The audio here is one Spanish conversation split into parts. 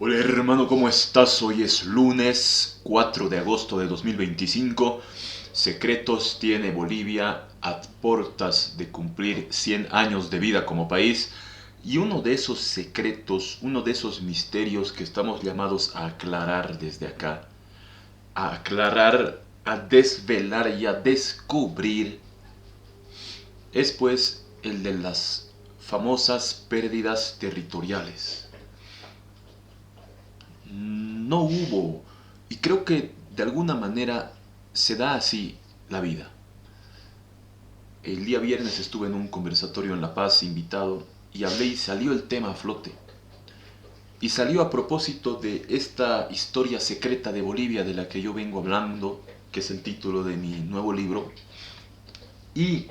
Hola hermano, ¿cómo estás? Hoy es lunes 4 de agosto de 2025. Secretos tiene Bolivia a portas de cumplir 100 años de vida como país. Y uno de esos secretos, uno de esos misterios que estamos llamados a aclarar desde acá, a aclarar, a desvelar y a descubrir, es pues el de las famosas pérdidas territoriales. No hubo, y creo que de alguna manera se da así la vida. El día viernes estuve en un conversatorio en La Paz invitado y hablé y salió el tema a flote. Y salió a propósito de esta historia secreta de Bolivia de la que yo vengo hablando, que es el título de mi nuevo libro. Y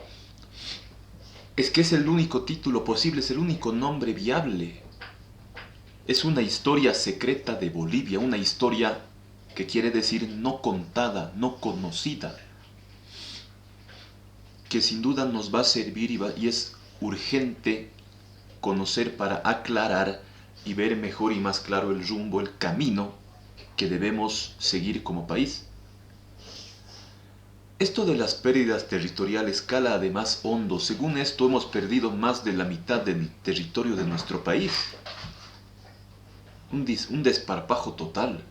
es que es el único título posible, es el único nombre viable. Es una historia secreta de Bolivia, una historia que quiere decir no contada, no conocida, que sin duda nos va a servir y es urgente conocer para aclarar y ver mejor y más claro el rumbo, el camino que debemos seguir como país. Esto de las pérdidas territoriales cala además hondo. Según esto hemos perdido más de la mitad del territorio de nuestro país. Un desparpajo total.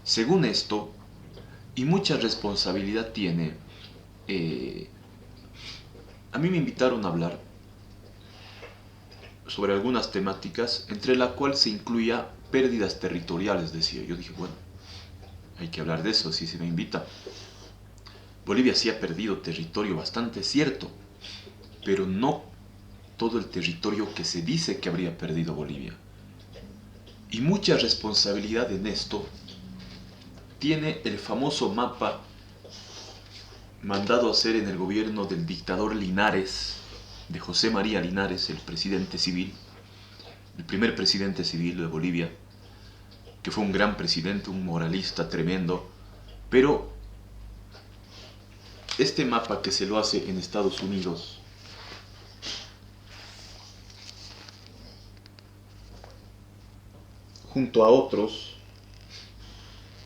Según esto, y mucha responsabilidad tiene, a mí me invitaron a hablar sobre algunas temáticas, entre la cual se incluía pérdidas territoriales, decía. Yo dije, bueno, hay que hablar de eso si se me invita. Bolivia sí ha perdido territorio bastante, cierto, pero no todo el territorio que se dice que habría perdido Bolivia. Y mucha responsabilidad en esto tiene el famoso mapa mandado a hacer en el gobierno del dictador Linares, de José María Linares, el presidente civil, el primer presidente civil de Bolivia, que fue un gran presidente, un moralista tremendo, pero este mapa que se lo hace en Estados Unidos, junto a otros,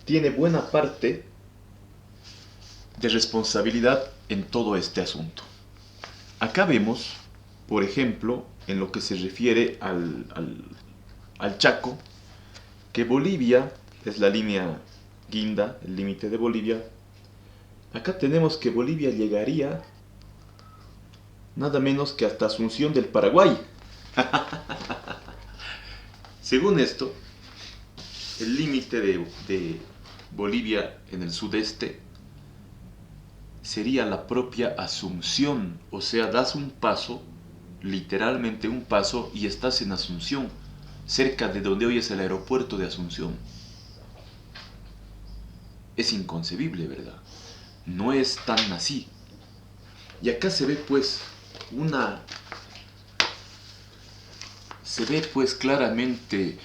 tiene buena parte de responsabilidad en todo este asunto. Acá vemos, por ejemplo, en lo que se refiere al Chaco, que Bolivia es la línea guinda, el límite de Bolivia. Acá tenemos que Bolivia llegaría nada menos que hasta Asunción del Paraguay. Según esto, el límite de Bolivia en el sudeste sería la propia Asunción, o sea, das un paso, literalmente un paso, y estás en Asunción, cerca de donde hoy es el aeropuerto de Asunción. Es inconcebible, ¿verdad? No es tan así. Y acá se ve pues claramente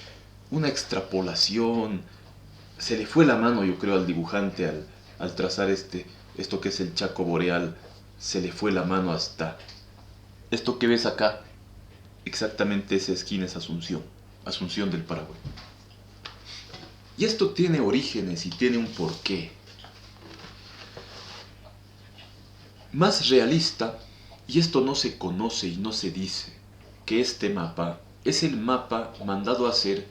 una extrapolación. Se le fue la mano, yo creo, al dibujante al trazar esto que es el Chaco Boreal. Se le fue la mano hasta esto que ves acá. Exactamente esa esquina es Asunción, Asunción del Paraguay. Y esto tiene orígenes y tiene un porqué. Más realista, y esto no se conoce y no se dice, que este mapa es el mapa mandado a hacer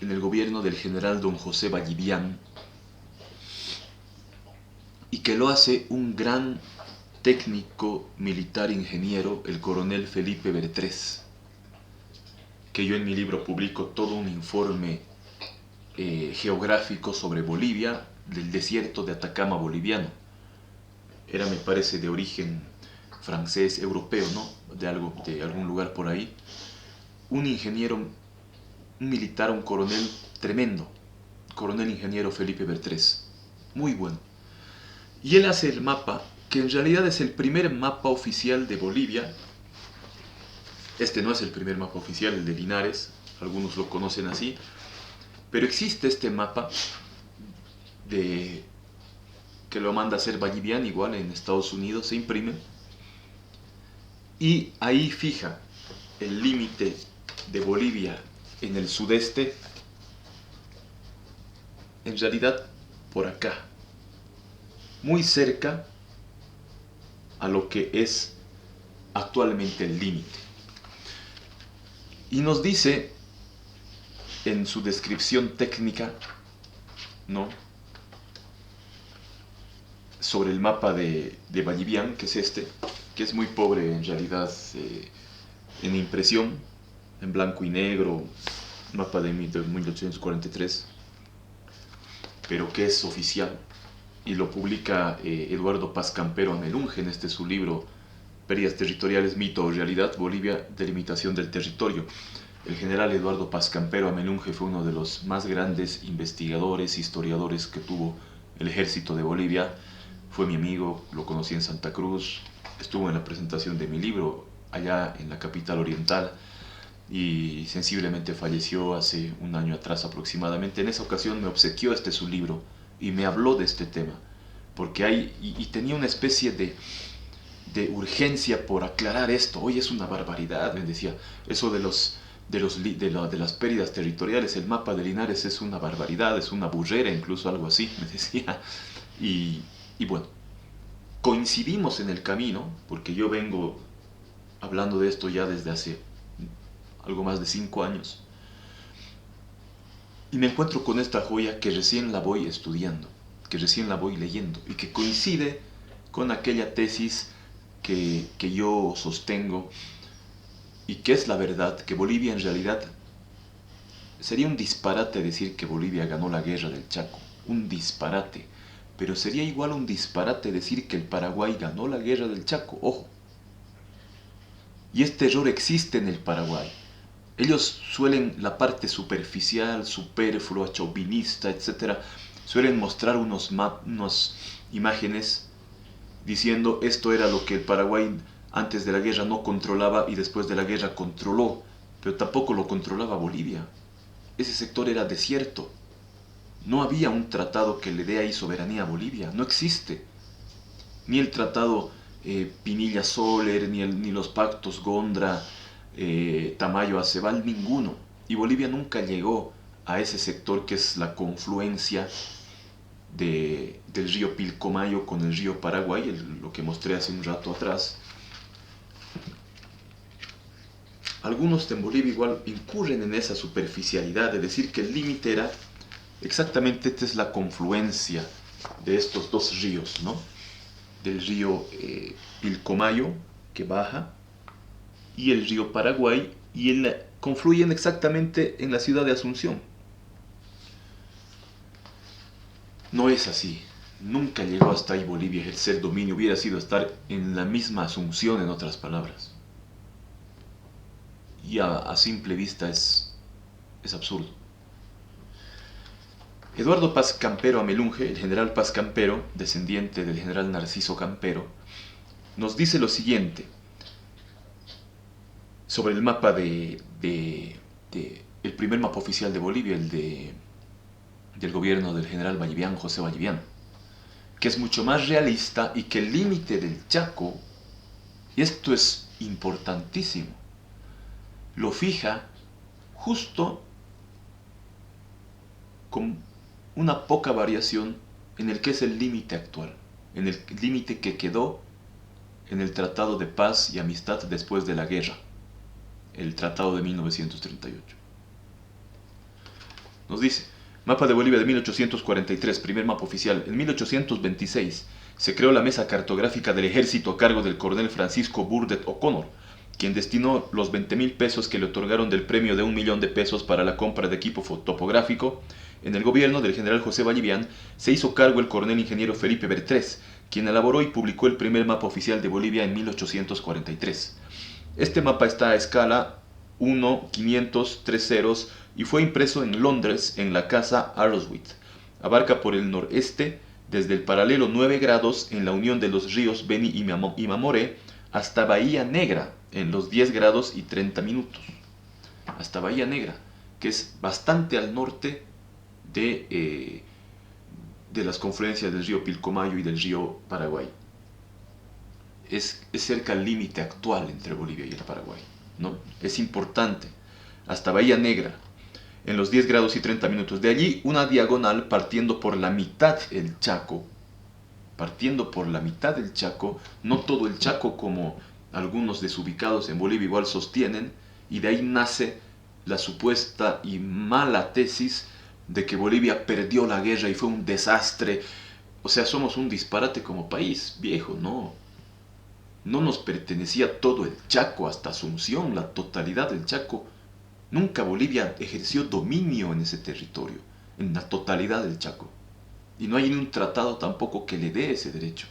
en el gobierno del general don José Vallivian, y que lo hace un gran técnico militar ingeniero, el coronel Felipe Bertrés, que yo en mi libro publico todo un informe geográfico sobre Bolivia, del desierto de Atacama boliviano. Era, me parece, de origen francés, europeo, ¿no? De algún lugar por ahí. Un ingeniero, un militar, un coronel tremendo, coronel ingeniero Felipe Bertrés, muy bueno. Y él hace el mapa, que en realidad es el primer mapa oficial de Bolivia. Este no es el primer mapa oficial, el de Linares, algunos lo conocen así, pero existe este mapa que lo manda a hacer Vallivian, igual en Estados Unidos, se imprime, y ahí fija el límite de Bolivia en el sudeste en realidad por acá, muy cerca a lo que es actualmente el límite. Y nos dice en su descripción técnica, ¿no?, sobre el mapa de Vallivian, que es este, que es muy pobre en realidad en impresión, en blanco y negro, mapa de 1843, pero que es oficial, y lo publica Eduardo Paz Campero Amelunge en este su libro Pérdidas Territoriales, Mito o Realidad, Bolivia, Delimitación del Territorio. El general Eduardo Paz Campero Amelunge fue uno de los más grandes investigadores, historiadores que tuvo el ejército de Bolivia. Fue mi amigo, lo conocí en Santa Cruz, estuvo en la presentación de mi libro allá en la capital oriental y sensiblemente falleció hace un año atrás aproximadamente. En esa ocasión me obsequió su libro y me habló de este tema, porque y tenía una especie de urgencia por aclarar esto. Hoy es una barbaridad, me decía, eso de las pérdidas territoriales, el mapa de Linares es una barbaridad, es una burrera, incluso algo así, me decía. Y bueno, coincidimos en el camino, porque yo vengo hablando de esto ya desde hace algo más de 5 años, y me encuentro con esta joya que recién la voy estudiando, que recién la voy leyendo, y que coincide con aquella tesis que yo sostengo, y que es la verdad, que Bolivia en realidad sería un disparate decir que Bolivia ganó la guerra del Chaco, un disparate, pero sería igual un disparate decir que el Paraguay ganó la guerra del Chaco, ojo. Y este error existe en el Paraguay. Ellos suelen, la parte superficial, superflua, chauvinista, etc., suelen mostrar unas imágenes diciendo esto era lo que el Paraguay antes de la guerra no controlaba y después de la guerra controló, pero tampoco lo controlaba Bolivia. Ese sector era desierto. No había un tratado que le dé ahí soberanía a Bolivia, no existe. Ni el tratado Pinilla-Soler, ni los pactos Gondra, Tamayo-Acebal, ninguno. Y Bolivia nunca llegó a ese sector que es la confluencia del río Pilcomayo con el río Paraguay, lo que mostré hace un rato atrás. Algunos en Bolivia igual incurren en esa superficialidad de decir que el límite era exactamente, esta es la confluencia de estos dos ríos, ¿no? Del río Pilcomayo, que baja, y el río Paraguay, y confluyen exactamente en la ciudad de Asunción. No es así. Nunca llegó hasta ahí Bolivia a ejercer dominio, hubiera sido estar en la misma Asunción, en otras palabras. Y a simple vista es absurdo. Eduardo Paz Campero Amelunge, el general Paz Campero, descendiente del general Narciso Campero, nos dice lo siguiente sobre el mapa el primer mapa oficial de Bolivia, del gobierno del general Vallivian, José Vallivian, que es mucho más realista y que el límite del Chaco, y esto es importantísimo, lo fija justo con una poca variación en el que es el límite actual, en el límite que quedó en el Tratado de Paz y Amistad después de la guerra, el Tratado de 1938. Nos dice, mapa de Bolivia de 1843, primer mapa oficial. En 1826 se creó la Mesa Cartográfica del Ejército a cargo del coronel Francisco Burdett O'Connor, quien destinó los 20,000 pesos que le otorgaron del premio de 1,000,000 de pesos para la compra de equipo topográfico. En el gobierno del general José Vallivian se hizo cargo el coronel ingeniero Felipe Bertrés, quien elaboró y publicó el primer mapa oficial de Bolivia en 1843. Este mapa está a escala 1:500, 3 ceros, y fue impreso en Londres en la casa Arrowsmith. Abarca por el noreste desde el paralelo 9 grados en la unión de los ríos Beni y Mamoré hasta Bahía Negra en los 10 grados y 30 minutos. Hasta Bahía Negra, que es bastante al norte de las confluencias del río Pilcomayo y del río Paraguay. Es cerca al límite actual entre Bolivia y el Paraguay, ¿no? Es importante. Hasta Bahía Negra. en los 10 grados y 30 minutos. De allí una diagonal partiendo por la mitad el Chaco, no todo el Chaco como algunos desubicados en Bolivia igual sostienen, y de ahí nace la supuesta y mala tesis de que Bolivia perdió la guerra y fue un desastre. O sea, somos un disparate como país, viejo, no. No nos pertenecía todo el Chaco hasta Asunción, la totalidad del Chaco. Nunca Bolivia ejerció dominio en ese territorio, en la totalidad del Chaco. Y no hay ni un tratado tampoco que le dé ese derecho,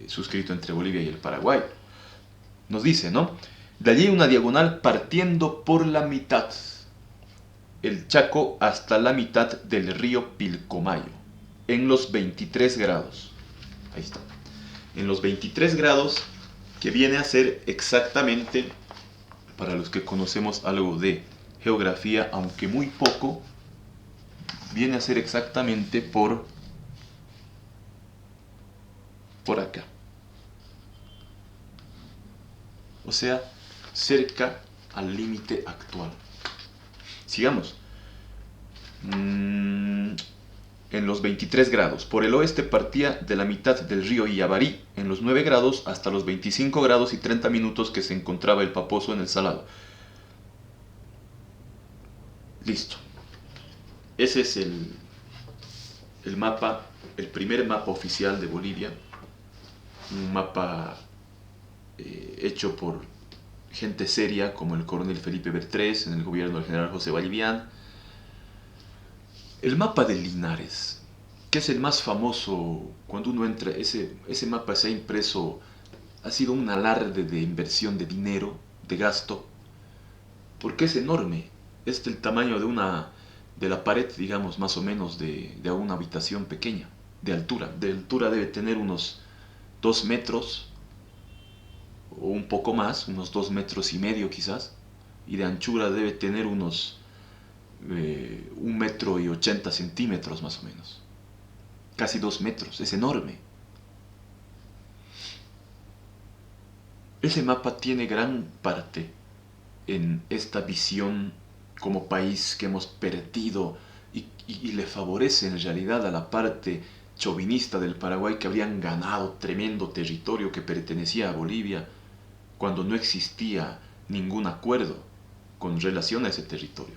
suscrito entre Bolivia y el Paraguay. Nos dice, ¿no? De allí una diagonal partiendo por la mitad el Chaco hasta la mitad del río Pilcomayo, en los 23 grados. Ahí está. En los 23 grados, que viene a ser exactamente, para los que conocemos algo de geografía, aunque muy poco, viene a ser exactamente por acá. O sea, cerca al límite actual. Sigamos. En los 23 grados. Por el oeste partía de la mitad del río Illabarí en los 9 grados hasta los 25 grados y 30 minutos que se encontraba el Paposo en el Salado. Listo. Ese es el mapa, el primer mapa oficial de Bolivia. Un mapa hecho por gente seria como el coronel Felipe Bertrés en el gobierno del general José Vallivian. El mapa de Linares, que es el más famoso. Cuando uno entra, ese mapa se ha impreso, ha sido un alarde de inversión de dinero, de gasto, porque es enorme. Es del tamaño de la pared, digamos, más o menos de una habitación pequeña, de altura. De altura debe tener unos 2 metros, o un poco más, unos 2 metros y medio quizás, y de anchura debe tener unos 1 metro y 80 centímetros más o menos. Casi 2 metros, es enorme. Ese mapa tiene gran parte en esta visión como país que hemos perdido y le favorece en realidad a la parte chauvinista del Paraguay, que habrían ganado tremendo territorio que pertenecía a Bolivia cuando no existía ningún acuerdo con relación a ese territorio.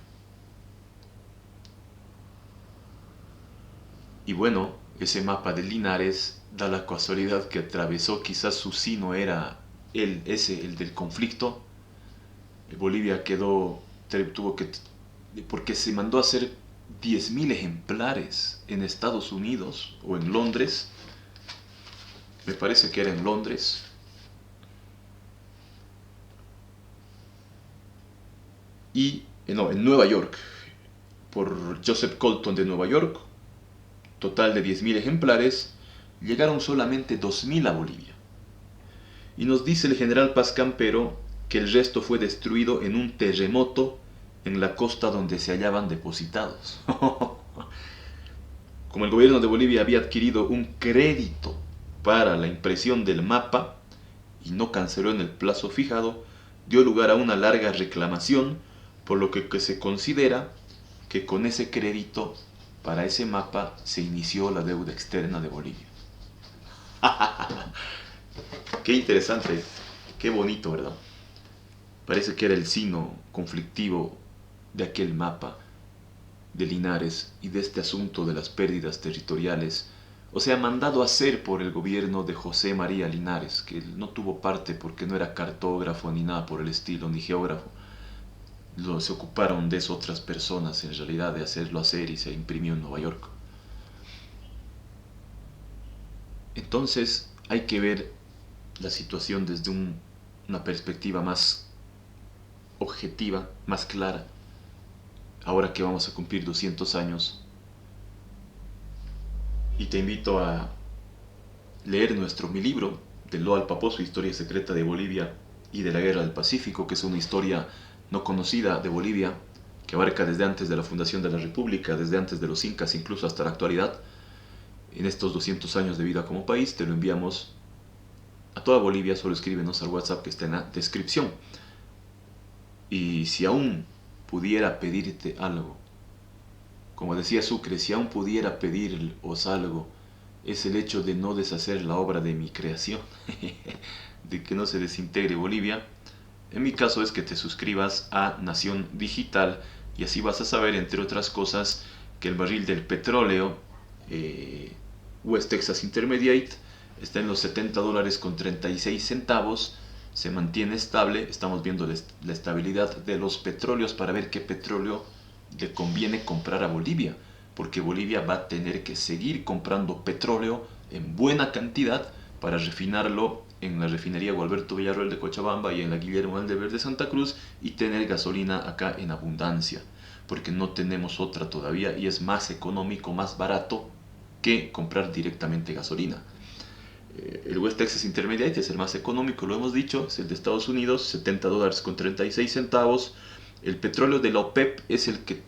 Y bueno, ese mapa de Linares da la casualidad que atravesó, quizás su sí no era el del conflicto. Bolivia tuvo que, porque se mandó a hacer 10.000 ejemplares en Estados Unidos o en Londres, me parece que era en Londres, y no, en Nueva York, por Joseph Colton de Nueva York, total de 10.000 ejemplares, llegaron solamente 2.000 a Bolivia. Y nos dice el general Paz Campero que el resto fue destruido en un terremoto en la costa donde se hallaban depositados. Como el gobierno de Bolivia había adquirido un crédito para la impresión del mapa y no canceló en el plazo fijado, dio lugar a una larga reclamación, por lo que se considera que con ese crédito para ese mapa se inició la deuda externa de Bolivia. Qué interesante, qué bonito, ¿verdad? Parece que era el signo conflictivo de aquel mapa de Linares y de este asunto de las pérdidas territoriales, o sea, mandado a hacer por el gobierno de José María Linares, que no tuvo parte porque no era cartógrafo ni nada por el estilo, ni geógrafo. Se ocuparon de eso otras personas, en realidad, de hacerlo hacer, y se imprimió en Nueva York. Entonces hay que ver la situación desde una perspectiva más objetiva, más clara, ahora que vamos a cumplir 200 años. Y te invito a leer mi libro, De Lo al Paposo, Historia Secreta de Bolivia y de la Guerra del Pacífico, que es una historia no conocida de Bolivia, que abarca desde antes de la fundación de la República, desde antes de los incas, incluso hasta la actualidad. En estos 200 años de vida como país, te lo enviamos a toda Bolivia. Solo escríbenos al WhatsApp que está en la descripción. Y si aún pudiera pedirte algo. Como decía Sucre, si aún pudiera pediros algo, es el hecho de no deshacer la obra de mi creación, de que no se desintegre Bolivia. En mi caso es que te suscribas a Nación Digital y así vas a saber, entre otras cosas, que el barril del petróleo West Texas Intermediate está en los $70 con 36 centavos, se mantiene estable. Estamos viendo la estabilidad de los petróleos para ver qué petróleo le conviene comprar a Bolivia, porque Bolivia va a tener que seguir comprando petróleo en buena cantidad para refinarlo en la refinería Gualberto Villarroel de Cochabamba y en la Guillermo Aldever de Santa Cruz y tener gasolina acá en abundancia, porque no tenemos otra todavía y es más económico, más barato que comprar directamente gasolina. El West Texas Intermediate es el más económico, lo hemos dicho, es el de Estados Unidos, $70 con 36 centavos. El petróleo de la OPEP es el que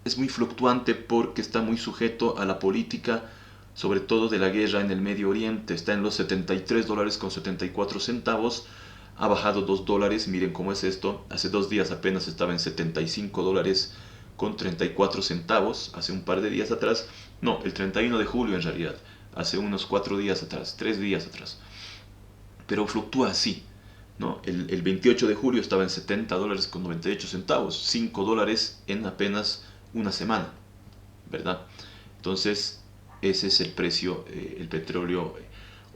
es muy fluctuante porque está muy sujeto a la política, sobre todo de la guerra en el Medio Oriente. Está en los $73 con 74 centavos, ha bajado $2, miren cómo es esto. Hace 2 días apenas estaba en $75 con 34 centavos, hace un par de días atrás, no, el 31 de julio en realidad, hace unos 4 días atrás, 3 días atrás. Pero fluctúa así, ¿no? El 28 de julio estaba en $70 con 98 centavos, $5 en apenas una semana, ¿verdad? Entonces, ese es el precio, el petróleo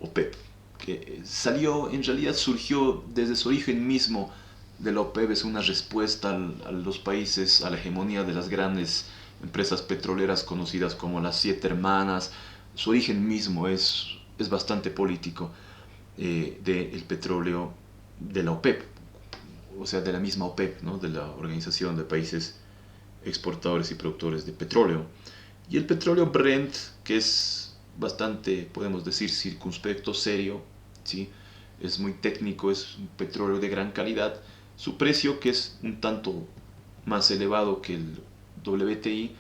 OPEP, que salió, en realidad surgió desde su origen mismo de la OPEP, es una respuesta a los países, a la hegemonía de las grandes empresas petroleras conocidas como las Siete Hermanas. Su origen mismo es bastante político, del petróleo de la OPEP, o sea, de la misma OPEP, ¿no? De la Organización de Países Exportadores y Productores de Petróleo. Y el petróleo Brent, que es bastante, podemos decir, circunspecto, serio, ¿sí? Es muy técnico, es un petróleo de gran calidad. Su precio, que es un tanto más elevado que el WTI,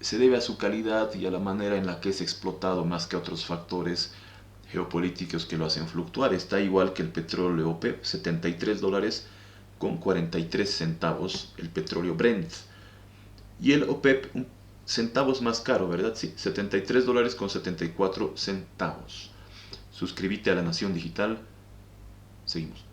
se debe a su calidad y a la manera en la que es explotado más que a otros factores geopolíticos que lo hacen fluctuar. Está igual que el petróleo OPEP, $73 con 43 centavos el petróleo Brent. Y el OPEP, centavos más caro, ¿verdad? Sí, $73 con 74 centavos. Suscríbete a la Nación Digital. Seguimos.